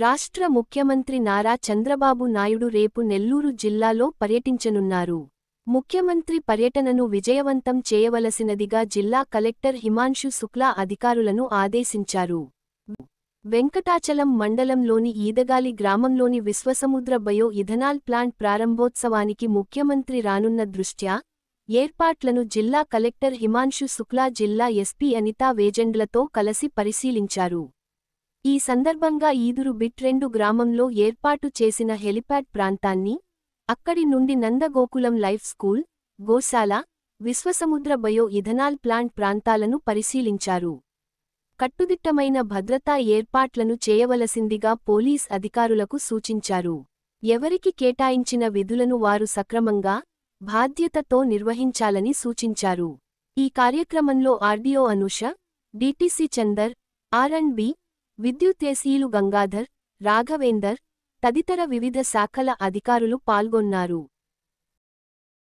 రాష్ట్ర ముఖ్యమంత్రి నారా చంద్రబాబు నాయుడు రేపు నెల్లూరు జిల్లాలో పర్యటించనున్నారు. ముఖ్యమంత్రి పర్యటనను విజయవంతం చేయవలసినదిగా జిల్లా కలెక్టర్ హిమాంశు శుక్లా అధికారులను ఆదేశించారు. వెంకటాచలం మండలంలోని ఈదగాలి గ్రామంలోని విశ్వసముద్ర బయో ఇథనాల్ ప్లాంట్ ప్రారంభోత్సవానికి ముఖ్యమంత్రి రానున్న దృష్ట్యా ఏర్పాట్లను జిల్లా కలెక్టర్ హిమాంశు శుక్లా జిల్లా ఎస్పీ అనితా వేజండ్లతో కలసి పరిశీలించారు. ఈ సందర్భంగా ఈదురు బిట్ 2 గ్రామంలో ఏర్పాటు చేసిన హెలిప్యాడ్ ప్రాంతాన్ని, అక్కడి నుండి నందగోకులం లైఫ్ స్కూల్, గోశాల, విశ్వసముద్ర బయో ఇథనాల్ ప్లాంట్ ప్రాంతాలను పరిశీలించారు. కట్టుదిట్టమైన భద్రతా ఏర్పాట్లను చేయవలసిందిగా పోలీస్ అధికారులకు సూచించారు. ఎవరికి కేటాయించిన విధులను వారు సక్రమంగా, బాధ్యతతో నిర్వహించాలని సూచించారు. ఈ కార్యక్రమంలో RDO Anusha, DTC Chander, R and B, విద్యుత్ ఏసీలు గంగాధర్, రాఘవేందర్ తదితర వివిధ శాఖల అధికారులు పాల్గొన్నారు.